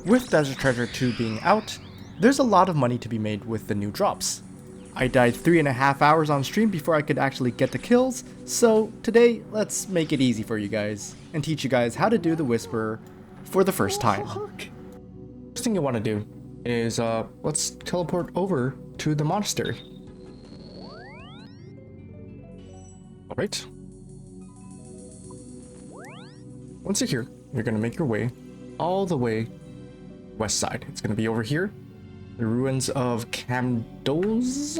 With Desert Treasure 2 being out, there's a lot of money to be made with the new drops. I died 3.5 hours on stream before I could actually get the kills, so today let's make it easy for you guys and teach you guys how to do the Whisperer for the first time. First thing you want to do is let's teleport over to the monastery. Alright. Once you're here, you're going to make your way all the way west side. It's going to be over here. The ruins of Camdozo?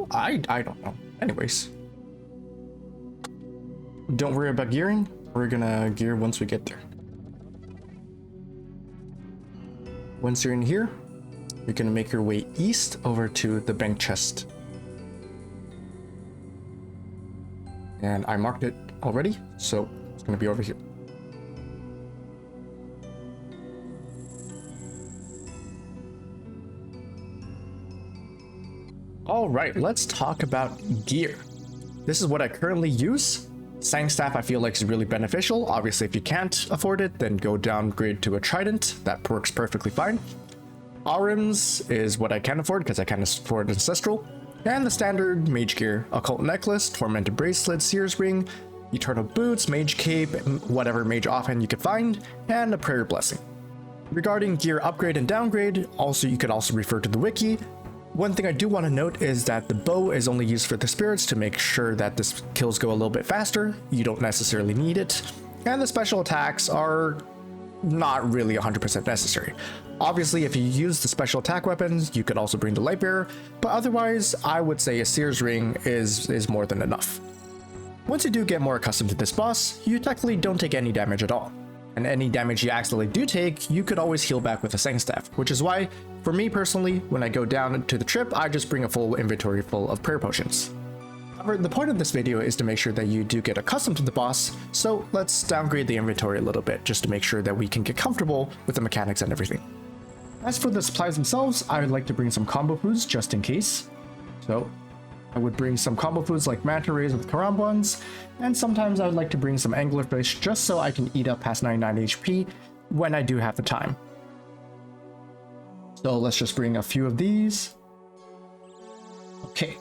I don't know. Anyways. Don't worry about gearing. We're going to gear once we get there. Once you're in here, you're going to make your way east over to the bank chest. And I marked it already, so it's going to be over here. Alright, let's talk about gear. This is what I currently use. Sang Staff I feel like is really beneficial. Obviously if you can't afford it, then go downgrade to a Trident. That works perfectly fine. Arims is what I can afford because I can afford Ancestral. And the standard mage gear, Occult Necklace, Tormented Bracelet, Seer's Ring, Eternal Boots, Mage Cape, whatever mage offhand you could find, and a Prayer Blessing. Regarding gear upgrade and downgrade, you can also refer to the wiki. One thing I do want to note is that the bow is only used for the spirits to make sure that the kills go a little bit faster. You don't necessarily need it. And the special attacks are not really 100% necessary. Obviously, if you use the special attack weapons, you could also bring the Lightbearer, but otherwise, I would say a Seer's Ring is more than enough. Once you do get more accustomed to this boss, you technically don't take any damage at all. And any damage you accidentally do take, you could always heal back with a Sang Staff, which is why, for me personally, when I go down to the trip, I just bring a full inventory full of prayer potions. However, the point of this video is to make sure that you do get accustomed to the boss, so let's downgrade the inventory a little bit, just to make sure that we can get comfortable with the mechanics and everything. As for the supplies themselves, I would like to bring some combo foods just in case. So, I would bring some combo foods like manta rays with karambwans, and sometimes I would like to bring some anglerfish just so I can eat up past 99 HP when I do have the time. So let's just bring a few of these. Okay.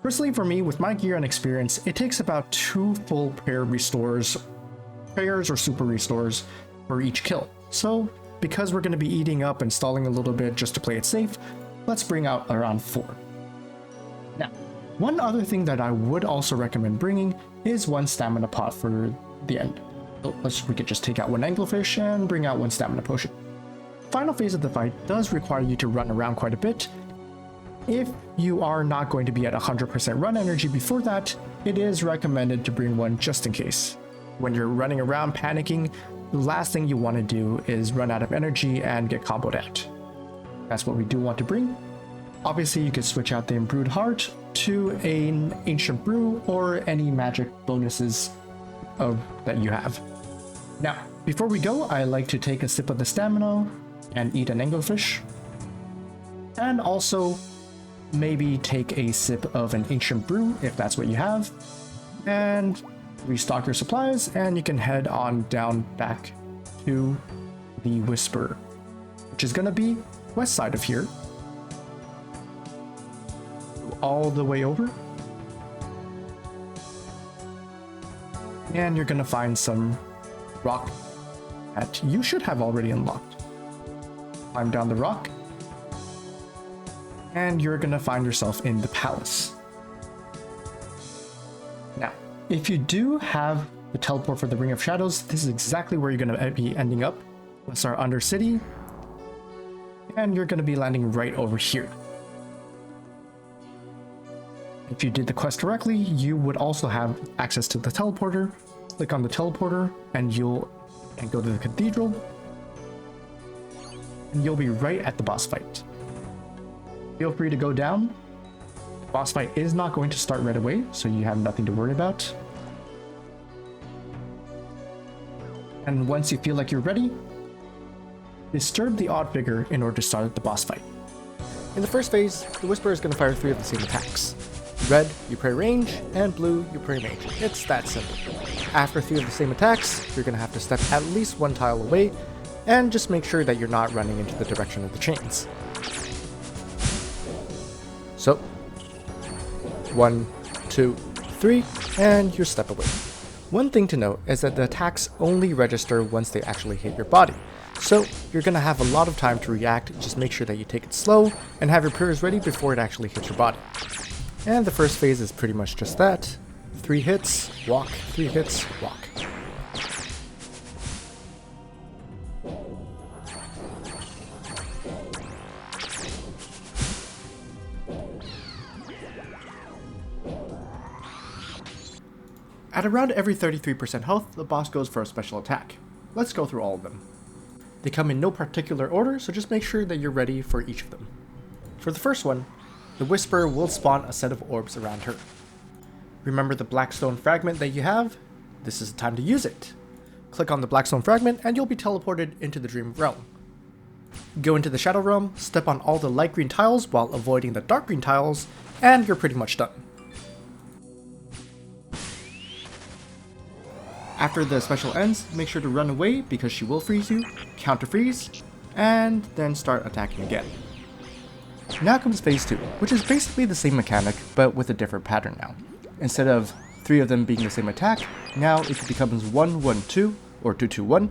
Personally for me, with my gear and experience, it takes about 2 full prayers or super restores for each kill. So because we're going to be eating up and stalling a little bit just to play it safe, let's bring out around 4. Now, one other thing that I would also recommend bringing is 1 stamina pot for the end. So we could just take out 1 anglerfish and bring out 1 stamina potion. Final phase of the fight does require you to run around quite a bit. If you are not going to be at 100% run energy before that, it is recommended to bring 1 just in case. When you're running around panicking, the last thing you want to do is run out of energy and get comboed out. That's what we do want to bring. Obviously, you could switch out the Imbrued Heart to an Ancient Brew or any magic bonuses that you have. Now, before we go, I like to take a sip of the stamina and eat an anglerfish. And also, maybe take a sip of an Ancient Brew if that's what you have. And restock your supplies, and you can head on down back to the Whisperer, which is going to be west side of here. All the way over. And you're going to find some rock that you should have already unlocked. Climb down the rock. And you're going to find yourself in the palace. Now, if you do have the teleport for the Ring of Shadows, this is exactly where you're going to be ending up. What's our Undercity? And you're going to be landing right over here. If you did the quest directly, you would also have access to the teleporter. Click on the teleporter and go to the cathedral. And you'll be right at the boss fight. Feel free to go down. The boss fight is not going to start right away, so you have nothing to worry about. And once you feel like you're ready, disturb the odd figure in order to start the boss fight. In the first phase, the Whisperer is going to fire 3 of the same attacks. Red, you pray range, and blue, you pray mage. It's that simple. After 3 of the same attacks, you're going to have to step at least 1 tile away and just make sure that you're not running into the direction of the chains. So, 1, 2, 3, and you're step away. One thing to note is that the attacks only register once they actually hit your body. So you're going to have a lot of time to react, just make sure that you take it slow and have your prayers ready before it actually hits your body. And the first phase is pretty much just that. 3 hits, walk, 3 hits, walk. At around every 33% health, the boss goes for a special attack. Let's go through all of them. They come in no particular order, so just make sure that you're ready for each of them. For the first one, the Whisperer will spawn a set of orbs around her. Remember the Blackstone fragment that you have? This is the time to use it. Click on the Blackstone fragment and you'll be teleported into the Dream Realm. Go into the Shadow Realm, step on all the light green tiles while avoiding the dark green tiles, and you're pretty much done. After the special ends, make sure to run away because she will freeze you, counter freeze, and then start attacking again. Now comes phase 2, which is basically the same mechanic but with a different pattern now. Instead of 3 of them being the same attack, now it becomes 1, 1, 2, or 2, 2, 1,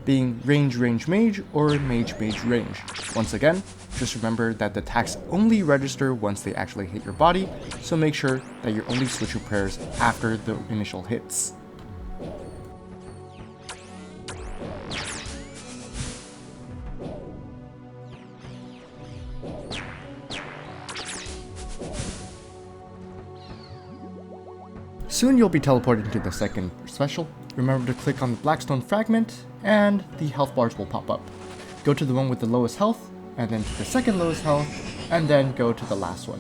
being range, range, mage, or mage, mage, range. Once again, just remember that the attacks only register once they actually hit your body, so make sure that you're only switching prayers after the initial hits. Soon you'll be teleported into the second special. Remember to click on the Blackstone fragment and the health bars will pop up. Go to the one with the lowest health, and then to the second lowest health, and then go to the last one.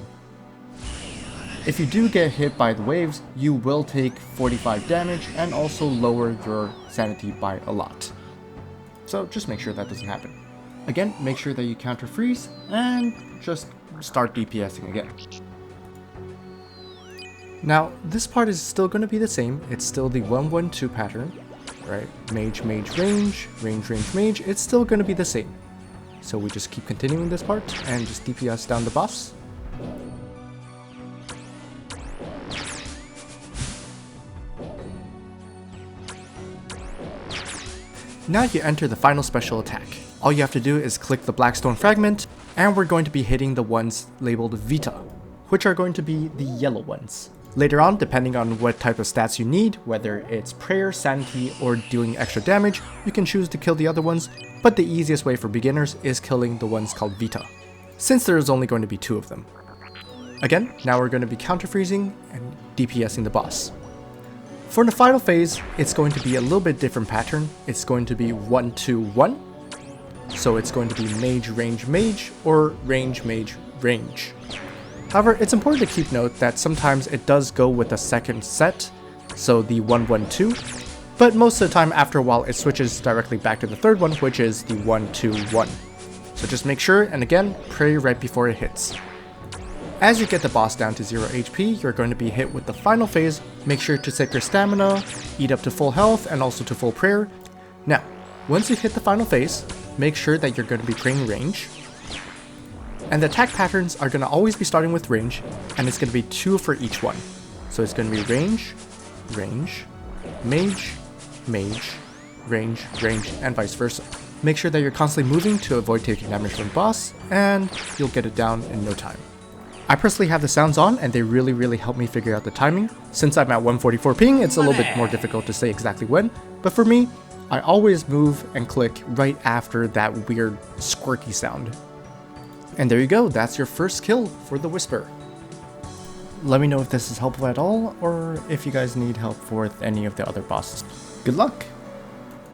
If you do get hit by the waves, you will take 45 damage and also lower your sanity by a lot. So just make sure that doesn't happen. Again, make sure that you counter freeze and just start DPSing again. Now, this part is still going to be the same. It's still the 1-1-2 pattern, right? Mage, mage, range, range, range, mage. It's still going to be the same. So we just keep continuing this part and just DPS down the boss. Now you enter the final special attack. All you have to do is click the Blackstone fragment, and we're going to be hitting the ones labeled Vita, which are going to be the yellow ones. Later on, depending on what type of stats you need, whether it's prayer, sanity, or doing extra damage, you can choose to kill the other ones, but the easiest way for beginners is killing the ones called Vita, since there is only going to be 2 of them. Again, now we're going to be counter freezing and DPSing the boss. For the final phase, it's going to be a little bit different pattern. It's going to be 1-2-1, so it's going to be mage, range, mage, or range, mage, range. However, it's important to keep note that sometimes it does go with the second set, so the 1-1-2, but most of the time after a while it switches directly back to the third one, which is the 1-2-1. So just make sure, and again, pray right before it hits. As you get the boss down to 0 HP, you're going to be hit with the final phase. Make sure to save your stamina, eat up to full health, and also to full prayer. Now, once you hit the final phase, make sure that you're going to be praying range. And the attack patterns are going to always be starting with range, and it's going to be 2 for each one. So it's going to be range, range, mage, mage, range, range, and vice versa. Make sure that you're constantly moving to avoid taking damage from the boss, and you'll get it down in no time. I personally have the sounds on, and they really help me figure out the timing. Since I'm at 144 ping, it's a little bit more difficult to say exactly when, but for me, I always move and click right after that weird squirky sound. And there you go, that's your first kill for the Whisper. Let me know if this is helpful at all, or if you guys need help with any of the other bosses. Good luck!